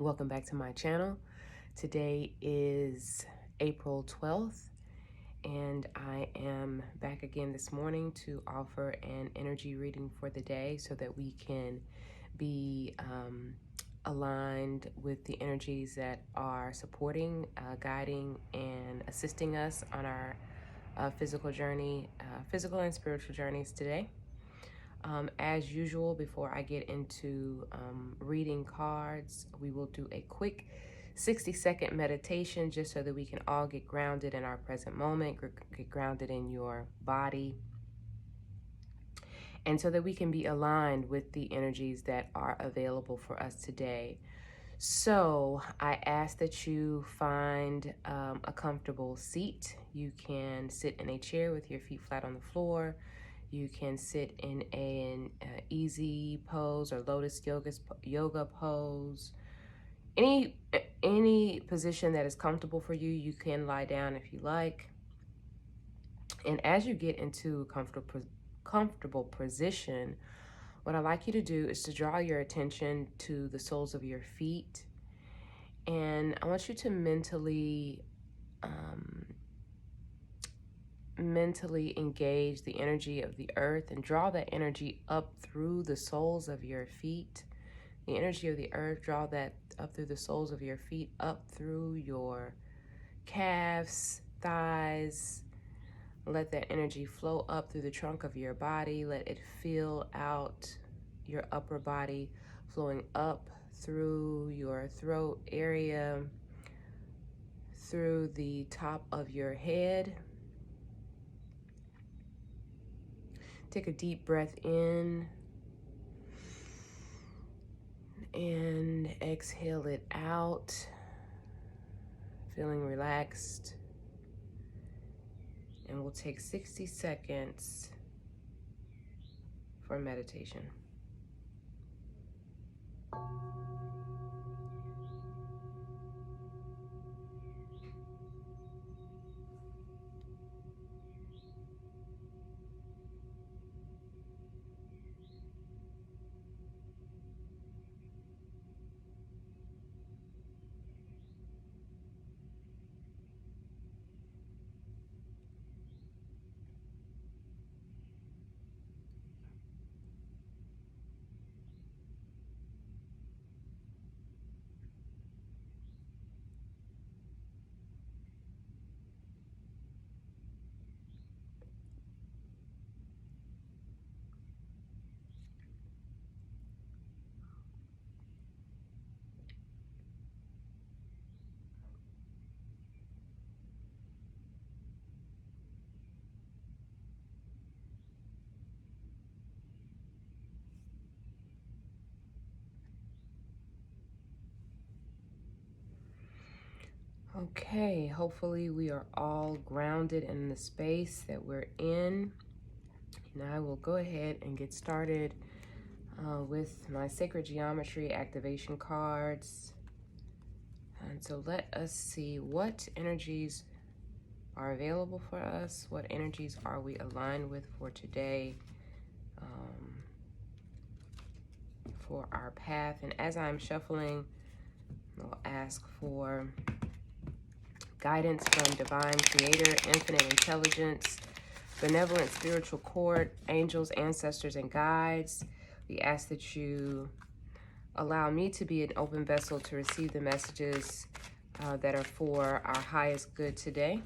Welcome back to my channel. Today is April 12th, and I am back again this morning to offer an energy reading for the day so that we can be aligned with the energies that are supporting, guiding, and assisting us on our physical and spiritual journeys today. As usual, before I get into reading cards, we will do a quick 60-second meditation just so that we can all get grounded in our present moment, get grounded in your body, and so that we can be aligned with the energies that are available for us today. So I ask that you find a comfortable seat. You can sit in a chair with your feet flat on the floor. You can sit in an easy pose or lotus yoga pose. Any position that is comfortable for you. You can lie down if you like. And as you get into a comfortable position, what I'd like you to do is to draw your attention to the soles of your feet. And I want you to mentally engage the energy of the earth and draw that energy up through the soles of your feet. The energy of the earth, draw that up through the soles of your feet, up through your calves, thighs. Let that energy flow up through the trunk of your body. Let it fill out your upper body, flowing up through your throat area, through the top of your head. Take a deep breath in and exhale it out, feeling relaxed. And we'll take 60 seconds for meditation. Okay, hopefully we are all grounded in the space that we're in. Now I will go ahead and get started with my sacred geometry activation cards. And so let us see what energies are available for us. What energies are we aligned with for today, for our path? And as I'm shuffling, I'll ask for guidance from divine creator, infinite intelligence, benevolent spiritual court, angels, ancestors, and guides. We ask that you allow me to be an open vessel to receive the messages that are for our highest good today.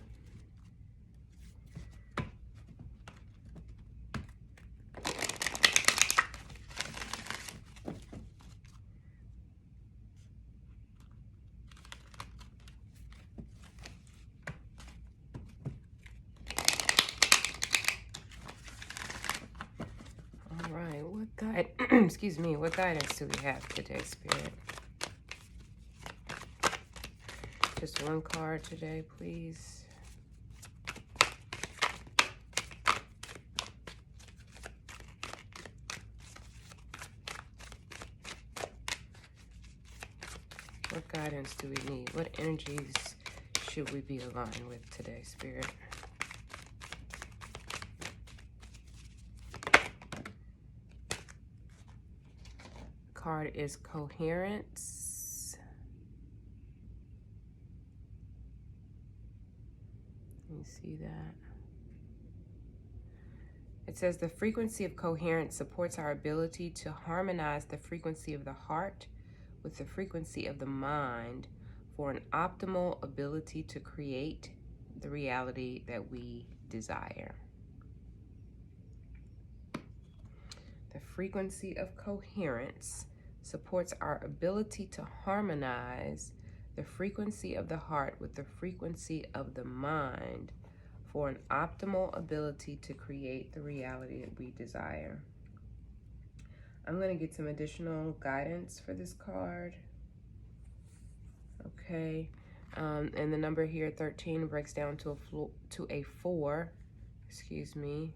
Excuse me, what guidance do we have today, Spirit? Just one card today, please. What guidance do we need? What energies should we be aligned with today, Spirit? Card is coherence. you see that? It says the frequency of coherence supports our ability to harmonize the frequency of the heart with the frequency of the mind for an optimal ability to create the reality that we desire. The frequency of coherence supports our ability to harmonize the frequency of the heart with the frequency of the mind for an optimal ability to create the reality that we desire. I'm going to get some additional guidance for this card. Okay. And the number here, 13, breaks down to a 4. Excuse me.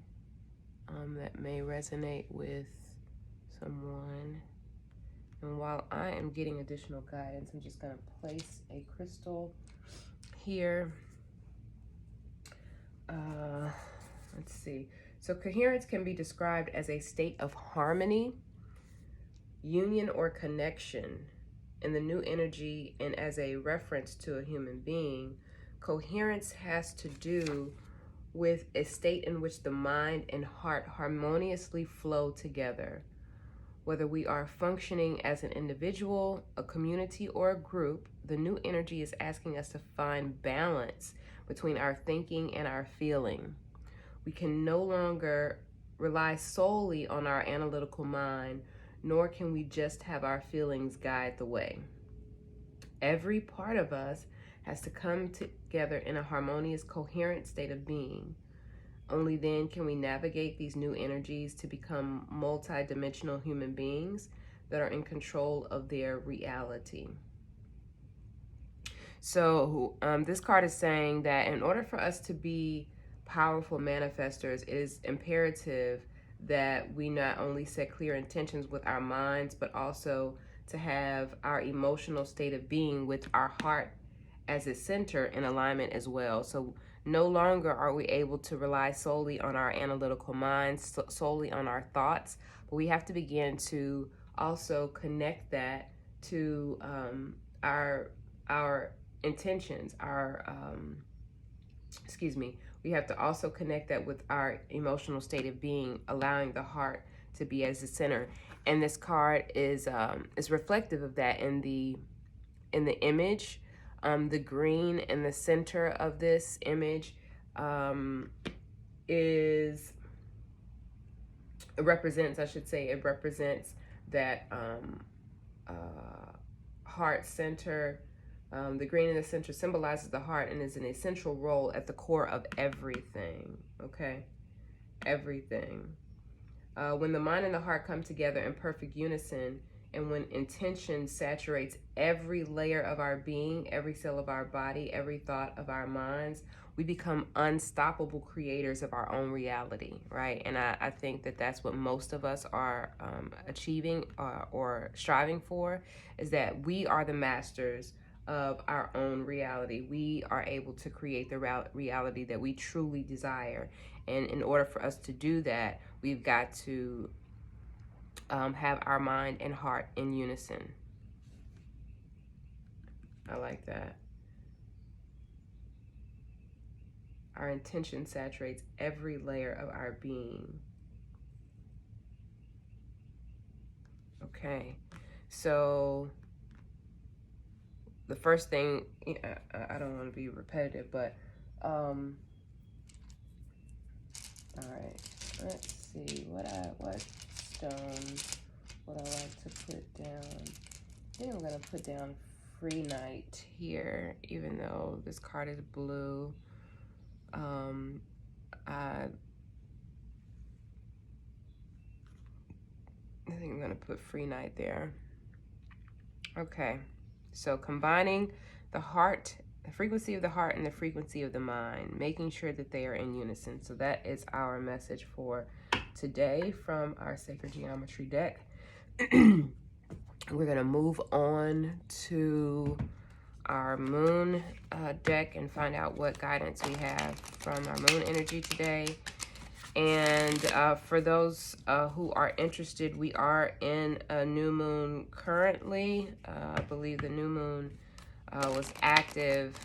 That may resonate with someone. And while I am getting additional guidance, I'm just going to place a crystal here. Let's see. So coherence can be described as a state of harmony, union, or connection in the new energy, and as a reference to a human being. Coherence has to do with a state in which the mind and heart harmoniously flow together. Whether we are functioning as an individual, a community, or a group, the new energy is asking us to find balance between our thinking and our feeling. We can no longer rely solely on our analytical mind, nor can we just have our feelings guide the way. Every part of us has to come together in a harmonious, coherent state of being. Only then can we navigate these new energies to become multi-dimensional human beings that are in control of their reality. So this card is saying that in order for us to be powerful manifestors, it is imperative that we not only set clear intentions with our minds, but also to have our emotional state of being with our heart as its center in alignment as well. So no longer are we able to rely solely on our analytical minds, solely on our thoughts, but we have to begin to also connect that to our intentions, we have to also connect that with our emotional state of being, allowing the heart to be as the center. And this card is reflective of that in the image. The green in the center of this image represents that heart center. The green in the center symbolizes the heart and is an essential role at the core of everything, okay? Everything. When the mind and the heart come together in perfect unison, and when intention saturates every layer of our being, every cell of our body, every thought of our minds, we become unstoppable creators of our own reality, right? And I think that that's what most of us are achieving or striving for, is that we are the masters of our own reality. We are able to create the reality that we truly desire. And in order for us to do that, we've got to have our mind and heart in unison. I like that. Our intention saturates every layer of our being. Okay, so the first thing, I don't want to be repetitive, but all right, let's see what stone would I like to put down. I think I'm gonna put down Prehnite here, even though this card is blue. I think I'm gonna put Prehnite there. Okay, so combining the heart, the frequency of the heart and the frequency of the mind, making sure that they are in unison. So that is our message for today from our Sacred Geometry deck. We're gonna move on to our moon deck and find out what guidance we have from our moon energy today. And for those who are interested, we are in a new moon currently. I believe the new moon was active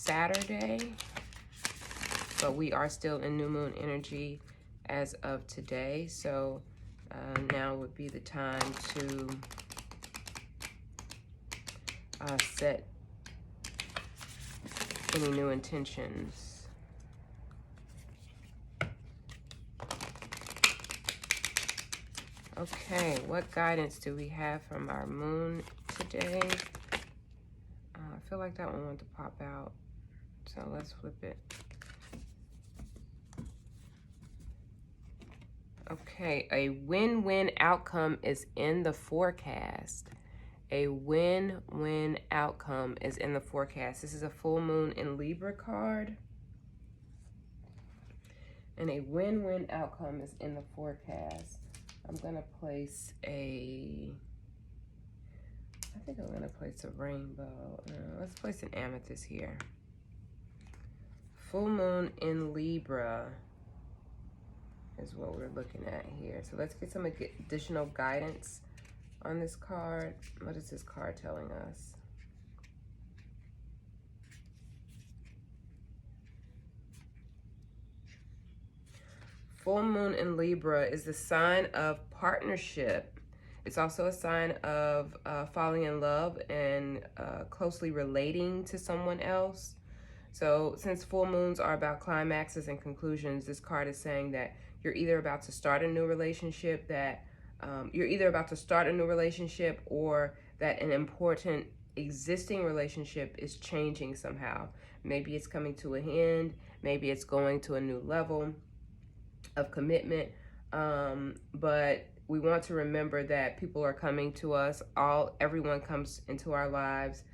Saturday, but we are still in new moon energy as of today. So now would be the time to set any new intentions. Okay, what guidance do we have from our moon today? I feel like that one wanted to pop out, so let's flip it. Okay, a win-win outcome is in the forecast. A win-win outcome is in the forecast. This is a full moon in Libra card. And a win-win outcome is in the forecast. I'm going to place I think I'm going to place a rainbow. Let's place an amethyst here. Full moon in Libra is what we're looking at here. So let's get some additional guidance on this card. What is this card telling us? Full moon in Libra is the sign of partnership. It's also a sign of falling in love and closely relating to someone else. So since full moons are about climaxes and conclusions, this card is saying that you're either about to start a new relationship, or that an important existing relationship is changing somehow. Maybe it's coming to an end. Maybe it's going to a new level of commitment. But we want to remember that people are coming to us. Everyone comes into our lives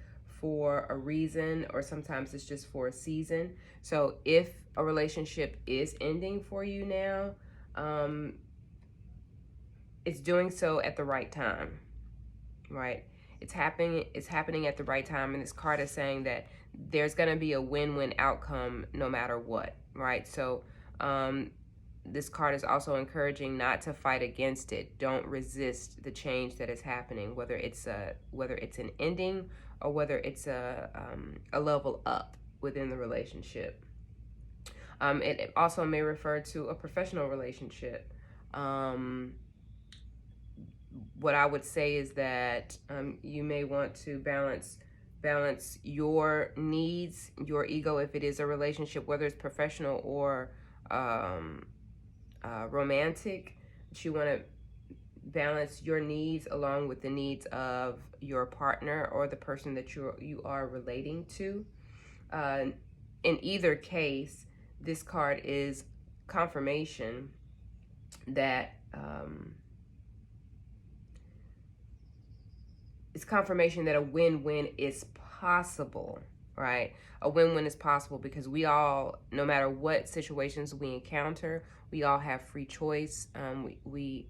for a reason, or sometimes it's just for a season. So if a relationship is ending for you now, it's doing so at the right time, right? It's happening at the right time, and this card is saying that there's going to be a win-win outcome no matter what, right? So this card is also encouraging not to fight against it. Don't resist the change that is happening, whether it's an ending or whether it's a level up within the relationship. It also may refer to a professional relationship. What I would say is that you may want to balance your needs, your ego, if it is a relationship, whether it's professional or romantic. You want to balance your needs along with the needs of your partner or the person that you are relating to. In either case, this card is confirmation that a win-win is possible, right? A win-win is possible because we all, no matter what situations we encounter, we all have free choice. We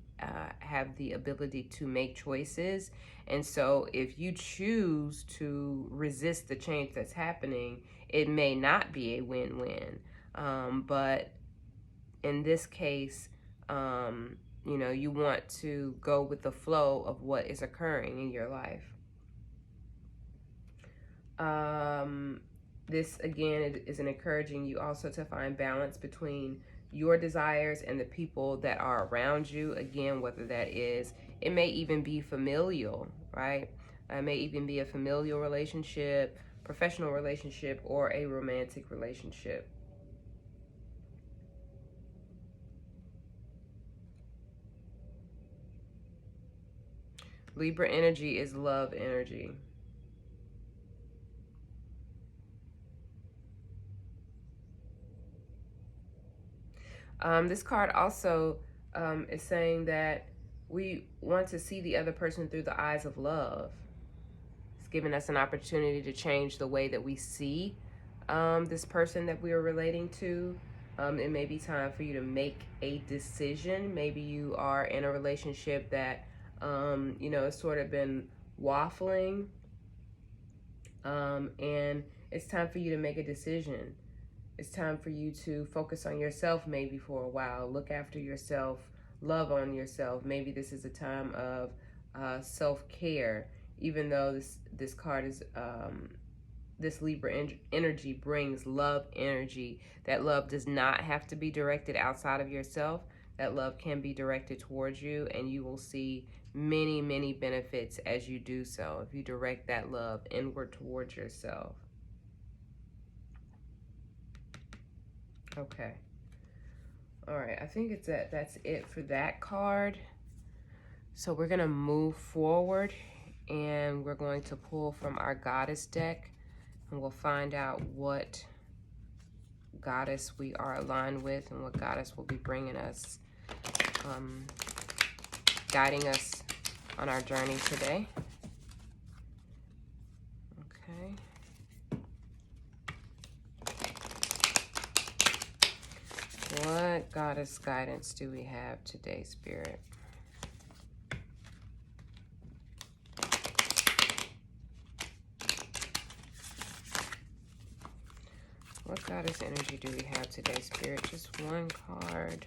have the ability to make choices. And so if you choose to resist the change that's happening, it may not be a win-win. But in this case, you want to go with the flow of what is occurring in your life. This again is encouraging you also to find balance between your desires and the people that are around you. Again, whether it may even be familial, right? It may even be a familial relationship, professional relationship, or a romantic relationship. Libra energy is love energy. This card also is saying that we want to see the other person through the eyes of love. It's giving us an opportunity to change the way that we see this person that we are relating to. It may be time for you to make a decision. Maybe you are in a relationship that it's sort of been waffling, and it's time for you to make a decision. It's time for you to focus on yourself maybe for a while. Look after yourself. Love on yourself. Maybe this is a time of self-care, even though this card is this Libra energy brings love energy. That love does not have to be directed outside of yourself. That love can be directed towards you, and you will see many, many benefits as you do so, if you direct that love inward towards yourself. Okay. All right, I think that's it for that card. So we're going to move forward, and we're going to pull from our goddess deck, and we'll find out what goddess we are aligned with and what goddess will be bringing us, guiding us on our journey today. Okay. What goddess guidance do we have today, Spirit? What goddess energy do we have today, Spirit? Just one card.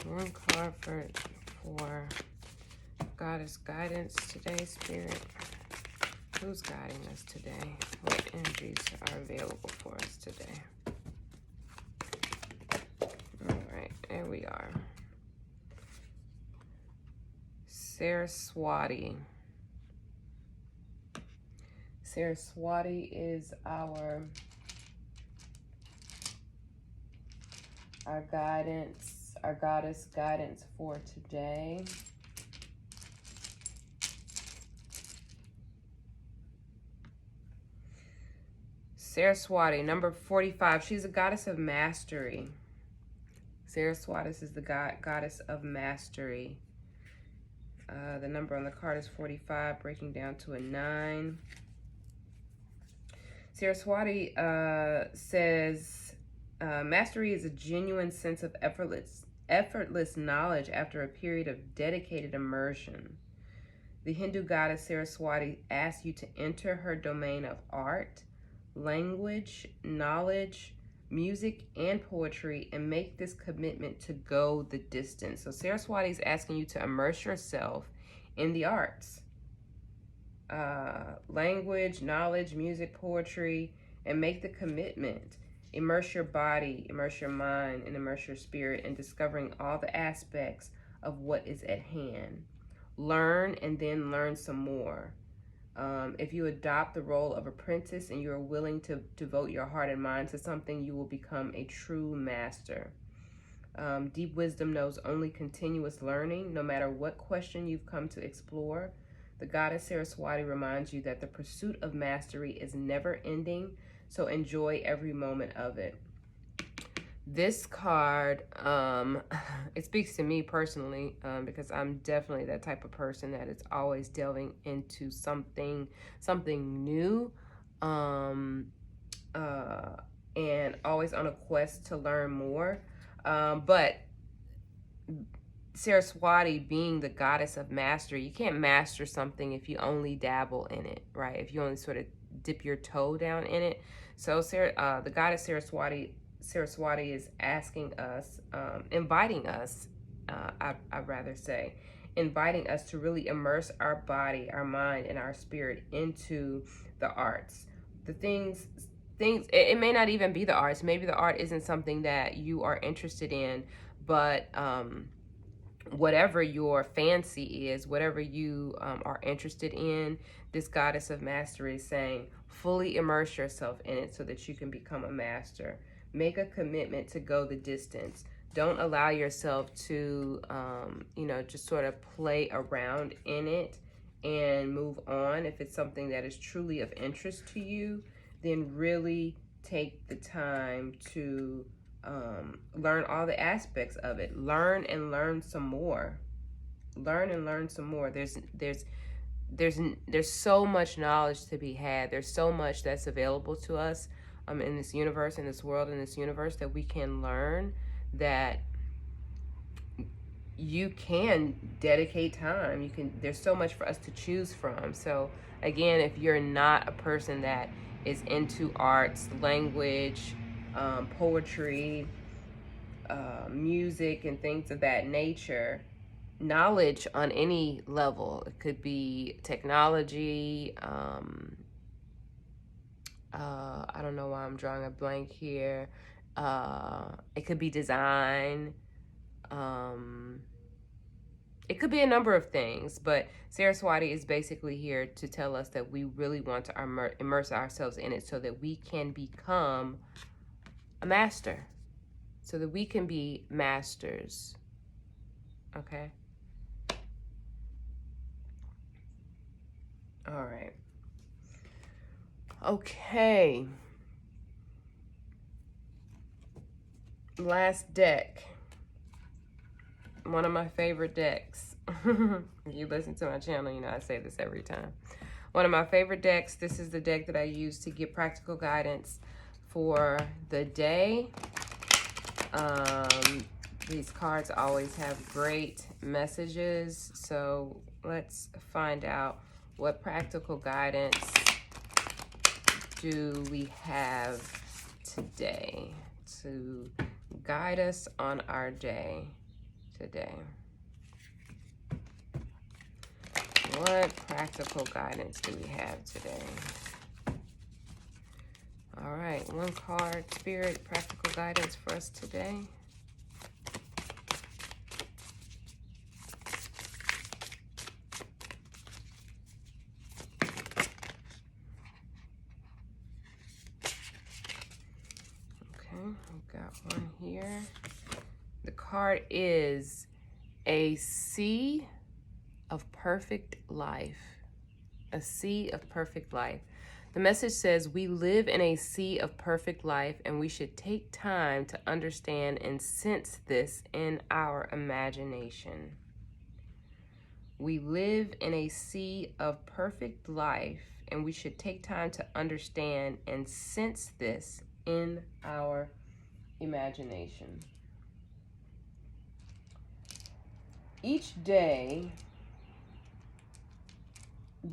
One card for goddess guidance today, Spirit. Who's guiding us today? What energies are available for us today? All right, there we are. Saraswati. Saraswati is our guidance, our goddess guidance for today. Saraswati, number 45. She's a goddess of mastery. Saraswati is the goddess of mastery. The number on the card is 45, breaking down to a 9. Saraswati says, mastery is a genuine sense of effortless knowledge after a period of dedicated immersion. The Hindu goddess Saraswati asks you to enter her domain of art, language, knowledge, music, and poetry, and make this commitment to go the distance. So Saraswati is asking you to immerse yourself in the arts, language, knowledge, music, poetry, and make the commitment. Immerse your body, immerse your mind, and immerse your spirit in discovering all the aspects of what is at hand. Learn and then learn some more. If you adopt the role of apprentice and you are willing to devote your heart and mind to something, you will become a true master. Deep wisdom knows only continuous learning, no matter what question you've come to explore. The goddess Saraswati reminds you that the pursuit of mastery is never ending, so enjoy every moment of it. This card, it speaks to me personally, because I'm definitely that type of person that is always delving into something new, and always on a quest to learn more. But Saraswati being the goddess of mastery, you can't master something if you only dabble in it, right? If you only sort of dip your toe down in it. So the goddess Saraswati is asking us, inviting us, I'd rather say, inviting us to really immerse our body, our mind, and our spirit into the arts. The things, it may not even be the arts. Maybe the art isn't something that you are interested in, but whatever your fancy is, whatever you are interested in, this goddess of mastery is saying, fully immerse yourself in it so that you can become a master. Make a commitment to go the distance. Don't allow yourself to, just sort of play around in it and move on. If it's something that is truly of interest to you, then really take the time to learn all the aspects of it. Learn and learn some more. Learn and learn some more. There's so much knowledge to be had. There's so much that's available to us in this universe, in this world, in this universe that we can learn, that you can dedicate time. There's so much for us to choose from. So again, if you're not a person that is into arts, language, poetry, music, and things of that nature, knowledge on any level, it could be technology, I don't know why I'm drawing a blank here. It could be design. It could be a number of things, but Saraswati is basically here to tell us that we really want to immerse ourselves in it so that we can become a master, so that we can be masters. Okay? All right. Okay. Last deck. One of my favorite decks. If you listen to my channel, you know I say this every time. One of my favorite decks. This is the deck that I use to get practical guidance for the day. These cards always have great messages. So let's find out what practical guidance do we have today to guide us on our day today. What practical guidance do we have today? All right, one card, Spirit, practical guidance for us today. Got one here. The card is a sea of perfect life. A sea of perfect life. The message says we live in a sea of perfect life and we should take time to understand and sense this in our imagination. We live in a sea of perfect life and we should take time to understand and sense this in our imagination. Each day,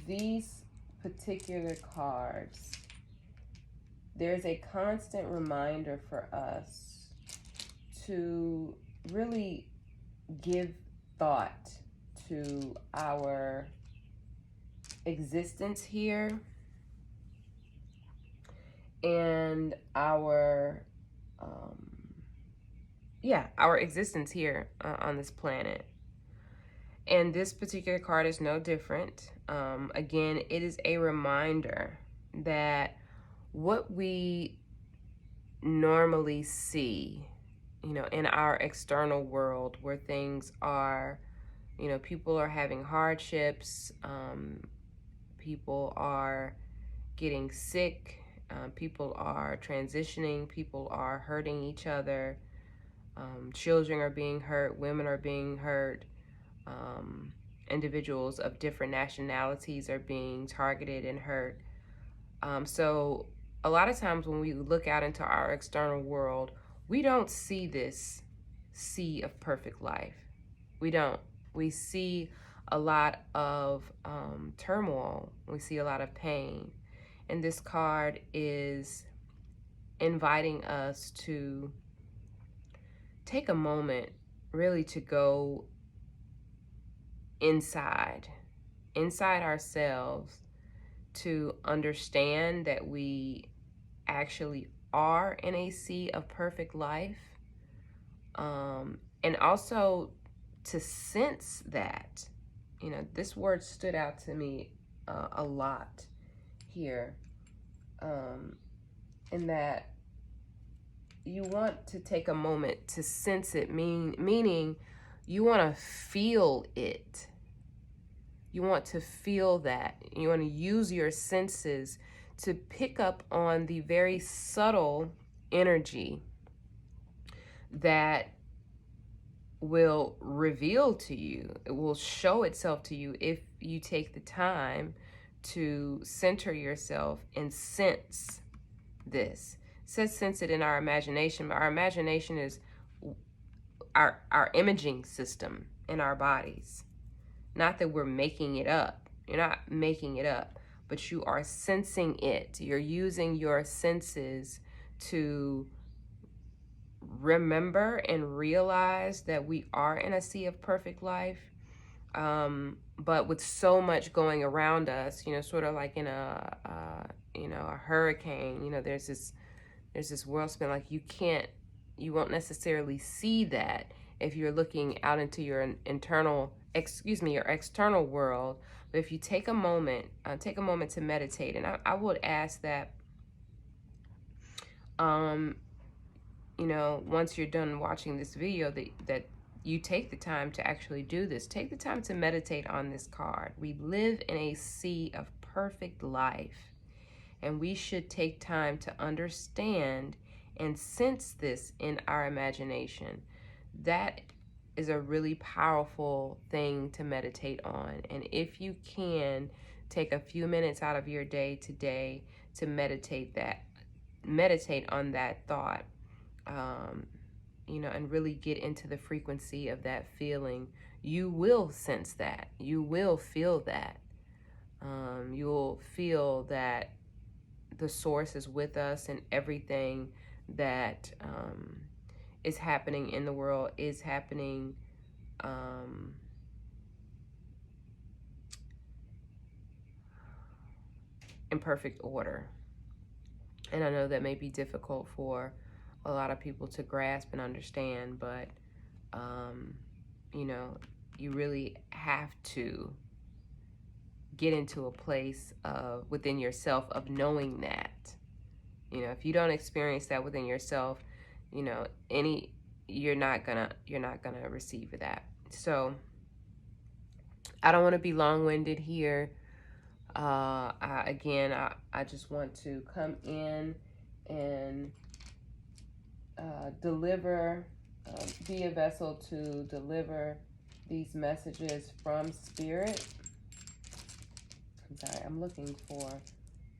these particular cards, there's a constant reminder for us to really give thought to our existence here and our existence here on this planet. And this particular card is no different. Again, it is a reminder that what we normally see, you know, in our external world where things are, you know, people are having hardships, people are getting sick, people are transitioning, people are hurting each other, children are being hurt, women are being hurt, individuals of different nationalities are being targeted and hurt. So a lot of times when we look out into our external world, we don't see this sea of perfect life. We don't. We see a lot of turmoil. We see a lot of pain. And this card is inviting us to take a moment really to go inside ourselves to understand that we actually are in a sea of perfect life, and also to sense that, you know, this word stood out to me a lot here, in that you want to take a moment to sense it, meaning you want to feel it. You want to feel that. You want to use your senses to pick up on the very subtle energy that will reveal to you. It will show itself to you if you take the time to center yourself and sense this. It says sense it in our imagination, but our imagination is our imaging system. in our bodies. Not that we're making it up. You're not making it up, but you are sensing it. You're using your senses to remember and realize that we are in a sea of perfect life. But with so much going around us, sort of like in a hurricane, there's this whirl spin. Like you won't necessarily see that if you're looking out into your your external world. But if you take a moment to meditate, and I would ask that, once you're done watching this video, that you take the time to actually do this. Take the time to meditate on this card. We live in a sea of perfect life, and we should take time to understand and sense this in our imagination. That is a really powerful thing to meditate on. And if you can take a few minutes out of your day today to meditate on that thought, and really get into the frequency of that feeling, you will sense that. You will feel that. You'll feel that the source is with us, and everything that is happening in the world is happening in perfect order. And I know that may be difficult for a lot of people to grasp and understand, but you really have to get into a place of within yourself of knowing that. If you don't experience that within yourself, you're not gonna receive that. So I don't want to be long-winded here. I just want to come in and be a vessel to deliver these messages from Spirit. I'm sorry, I'm looking for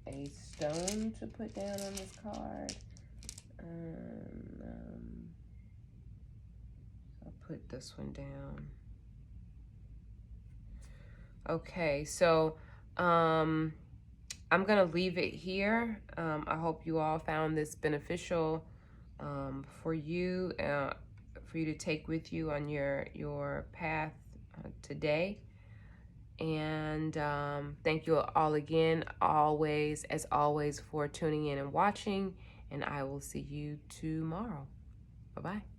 a stone to put down on this card. I'll put this one down. Okay, so I'm gonna leave it here. I hope you all found this beneficial for you to take with you on your path today. And thank you all again, as always, for tuning in and watching. And I will see you tomorrow. Bye-bye.